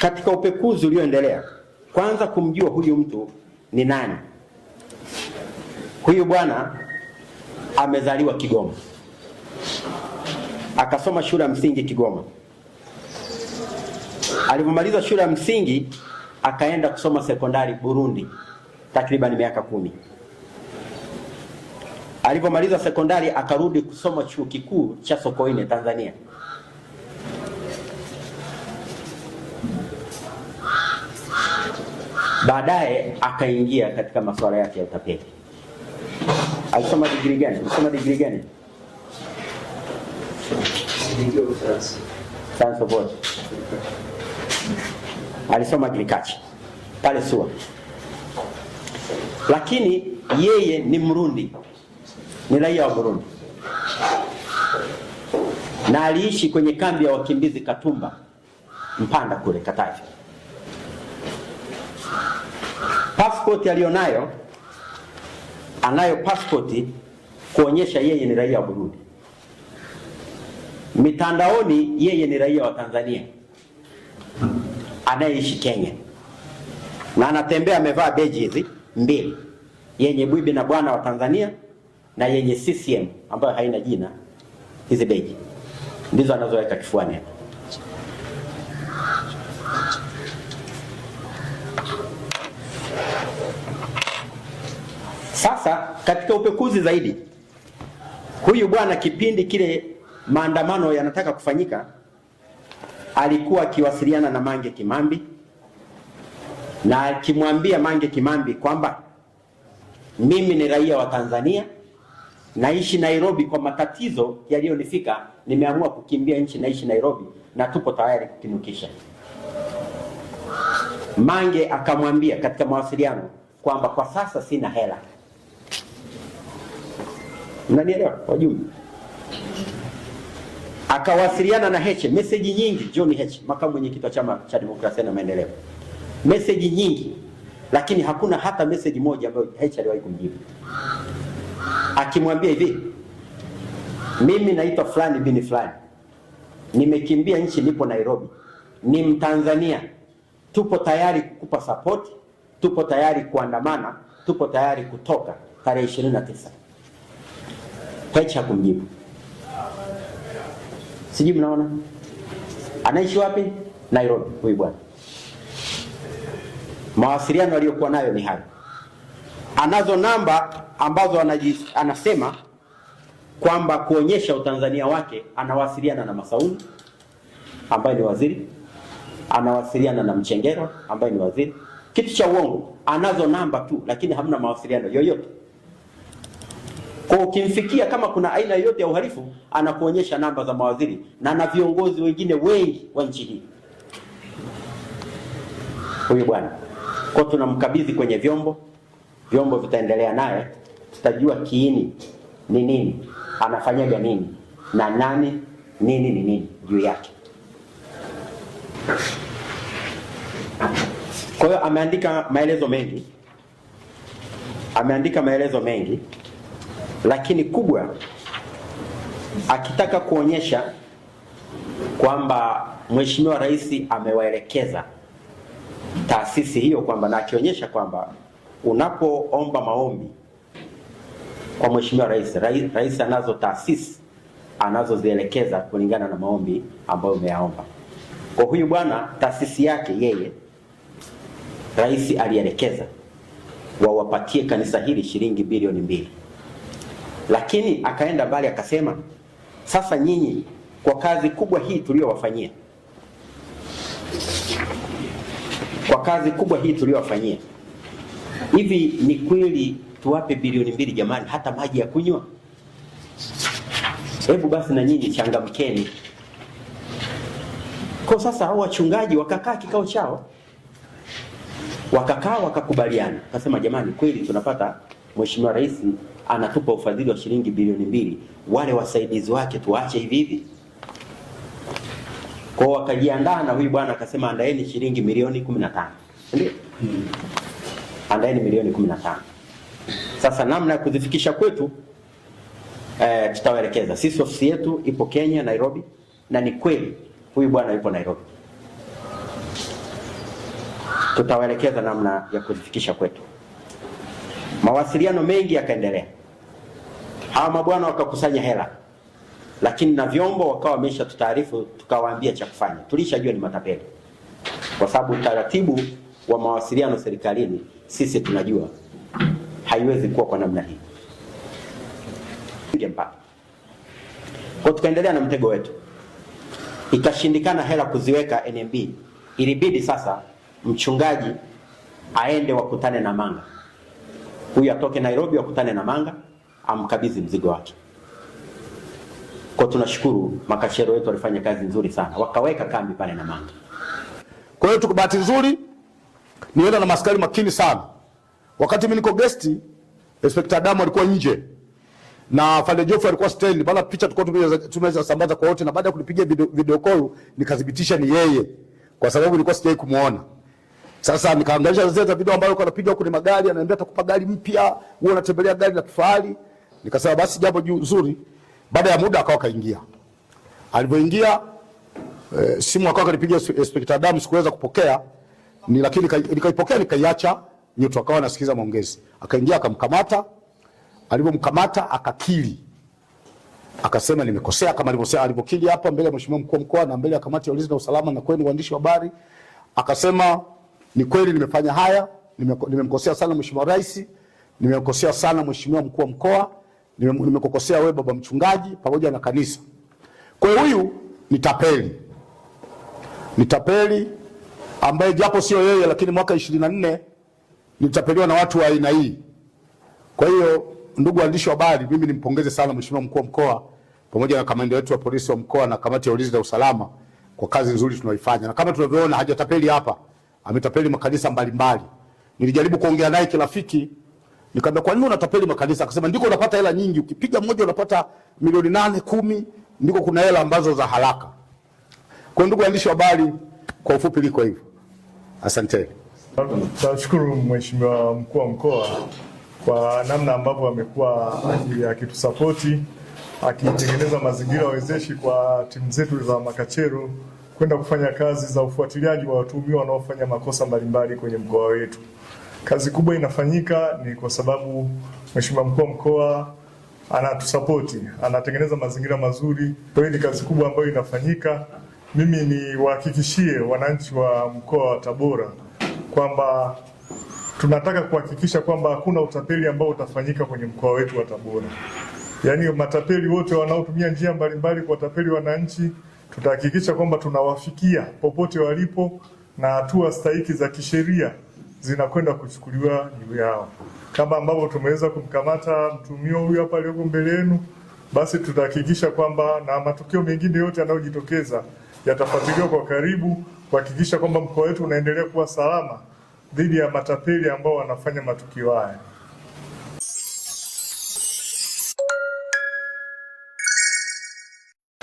Katika upekuzi ulioendelea, kwanza kumjua huyu mtu ni nani. Huyu bwana amezaliwa Kigoma, akasoma shule ya msingi Kigoma. Alipomaliza shule ya msingi akaenda kusoma sekondari Burundi takriban miaka 10. Alipomaliza sekondari akarudi kusoma chuo kikuu cha Sokoine Tanzania. Baadaye akaingia katika masuala yake ya utapeli. Alisoma degree gani? Science of what? Alisoma agriculture pale SUA. Lakini yeye ni Mrundi, ni raia wa Burundi, na aliishi kwenye kambi ya wakimbizi Katumba Mpanda kule Katavi. Passport alionayo, anayo passport kuonyesha yeye ni raia wa Burundi. Mitandaoni yeye ni raia wa Tanzania anayeishi Kenya, na anatembea amevaa beji hizi mbili, yenye bibi na bwana wa Tanzania na yenye CCM ambayo haina jina. Hizi beji ndizo anazoweka kifuani. Sasa katika upekuzi zaidi, huyu bwana kipindi kile maandamano yanataka kufanyika, alikuwa akiwasiliana na Mange Kimambi na akimwambia Mange Kimambi kwamba mimi ni raia wa Tanzania, naishi Nairobi kwa matatizo yaliyonifika, nimeamua kukimbia nchi, naishi Nairobi na tupo tayari kukinukisha. Mange akamwambia katika mawasiliano kwamba kwa sasa sina hela. Mnanielewa wajumbe? Akawasiliana na Heche, message nyingi, John Heche, makamu mwenyekiti wa Chama cha Demokrasia na Maendeleo. Message nyingi, lakini hakuna hata message moja ambayo Heche aliwahi kumjibu. Akimwambia hivi, mimi naitwa fulani bini fulani, nimekimbia nchi, nipo Nairobi, ni Mtanzania, tupo tayari kukupa support, tupo tayari kuandamana, tupo tayari kutoka tarehe 29. Heche hakumjibu. Sijui mnaona anaishi wapi? Nairobi huyu bwana. Mawasiliano aliyokuwa nayo ni hayo. Anazo namba ambazo anasema kwamba kuonyesha utanzania wake, anawasiliana na Masauni ambaye ni waziri, anawasiliana na Mchengerwa ambaye ni waziri. Kitu cha uongo, anazo namba tu lakini hamna mawasiliano yoyote. Kwa ukimfikia kama kuna aina yoyote ya uhalifu, anakuonyesha namba za mawaziri na viongozi wengine wengi wa nchi hii. Huyu bwana, kwa tunamkabidhi kwenye vyombo vitaendelea naye, tutajua kiini ni nini, anafanyaga nini na nani, nini ni nini juu yake. Kwa hiyo ameandika maelezo mengi, lakini kubwa akitaka kuonyesha kwamba Mheshimiwa Rais amewaelekeza taasisi hiyo kwamba, na akionyesha kwamba unapoomba maombi kwa Mheshimiwa Rais anazo taasisi anazozielekeza kulingana na maombi ambayo umeyaomba. Kwa huyu bwana, taasisi yake yeye Rais alielekeza wawapatie kanisa hili shilingi bilioni 2. Lakini akaenda mbali akasema, sasa nyinyi kwa kazi kubwa hii tuliyowafanyia, hivi ni kweli tuwape bilioni 2 jamani, hata maji ya kunywa? Hebu basi na nyinyi changamkeni. Kwa sasa hao wachungaji wakakaa kikao chao, wakakubaliana, akasema jamani, kweli tunapata Mheshimiwa Rais anatupa ufadhili wa shilingi bilioni 2, wale wasaidizi wake tuache hivi hivi. Kwa wakajiandaa, na huyu bwana akasema andaeni shilingi milioni 15. Ndio? Andaeni milioni 15. Sasa namna ya kuzifikisha kwetu tutawaelekeza. Sisi ofisi yetu ipo Kenya, Nairobi, na ni kweli huyu bwana yupo Nairobi. tutawaelekeza namna ya kuzifikisha kwetu. Mawasiliano mengi yakaendelea, hawa mabwana wakakusanya hela, lakini na vyombo wakawa wamesha tutaarifu, tukawaambia cha kufanya. Tulishajua ni matapeli, kwa sababu utaratibu wa mawasiliano serikalini sisi tunajua haiwezi kuwa kwa namna hii. Kwa tukaendelea na mtego wetu, ikashindikana hela kuziweka NMB. Ilibidi sasa mchungaji aende wakutane na Manga, huyu atoke Nairobi wakutane na Manga amkabidhi mzigo wake. Kwa tunashukuru makachero wetu walifanya kazi nzuri sana, wakaweka kambi pale na Manga. Kwa hiyo bahati nzuri nienda na maskari makini sana. Wakati mimi niko guest, Inspector Adamu alikuwa nje na Fande Jofu alikuwa stand. Baada picha tulikuwa tumeweza sambaza kwa wote, na baada ya kunipigia video call nikadhibitisha ni yeye, kwa sababu nilikuwa sijai kumuona. Sasa nikaangalia zile video ambazo alikuwa anapiga huko, ni magari, ananiambia atakupa gari mpya, wewe unatembelea gari la kifahari. Nikasema basi jambo zuri. Baada ya muda akawa kaingia. Alipoingia simu akawa kanipigia Inspector Adamu, sikuweza kupokea. Lakini nikaipokea nikaiacha nyoto, akawa anasikiza maongezi. Akaingia akamkamata. Alipomkamata akakiri. Akasema nimekosea kama alivyosema, alipokiri hapa mbele ya Mheshimiwa Mkuu wa Mkoa na mbele ya kamati ya ulinzi na usalama na kwenu waandishi wa habari. Akasema ni kweli nimefanya haya, nimemkosea sana Mheshimiwa Rais, nimemkosea sana Mheshimiwa Mkuu wa Mkoa, nimekukosea wewe baba mchungaji pamoja na kanisa. Kwa hiyo huyu ni tapeli. Ni tapeli ambaye japo sio yeye, lakini mwaka 24 nilitapeliwa na watu wa aina hii. Kwa hiyo ndugu waandishi wa habari, mimi nimpongeze sana Mheshimiwa Mkuu wa Mkoa pamoja na kamanda wetu wa polisi wa mkoa na kamati ya ulinzi na usalama kwa kazi nzuri tunaoifanya. Na kama tunavyoona hajatapeli hapa, ametapeli makanisa mbalimbali. Nilijaribu kuongea naye kirafiki, nikamwambia kwa nini unatapeli makanisa? Akasema ndiko unapata hela nyingi, ukipiga mmoja unapata milioni 8, 10, ndiko kuna hela ambazo za haraka. Kwa ndugu waandishi wa habari, kwa ufupi liko hivyo. Asante. Tunashukuru Mheshimiwa Mkuu wa Mkoa kwa namna ambavyo amekuwa akitusapoti, akitengeneza mazingira wezeshi kwa timu zetu za makachero kwenda kufanya kazi za ufuatiliaji wa watuhumiwa wanaofanya makosa mbalimbali kwenye mkoa wetu. Kazi kubwa inafanyika ni kwa sababu Mheshimiwa Mkuu wa Mkoa anatusapoti, anatengeneza mazingira mazuri. Kwa hiyo ni kazi kubwa ambayo inafanyika. Mimi ni wahakikishie wananchi wa mkoa wa Tabora kwamba tunataka kuhakikisha kwamba hakuna utapeli ambao utafanyika kwenye mkoa wetu wa Tabora. Yaani matapeli wote wanaotumia njia mbalimbali kwa tapeli wananchi, tutahakikisha kwamba tunawafikia popote walipo na hatua stahiki za kisheria zinakwenda kuchukuliwa juu yao. Kama ambavyo tumeweza kumkamata mtumio huyu hapa aliyoko mbele yenu, basi tutahakikisha kwamba na matukio mengine yote yanayojitokeza yatafuatiliwa kwa karibu kuhakikisha kwamba mkoa wetu unaendelea kuwa salama dhidi ya matapeli ambao wanafanya matukio haya.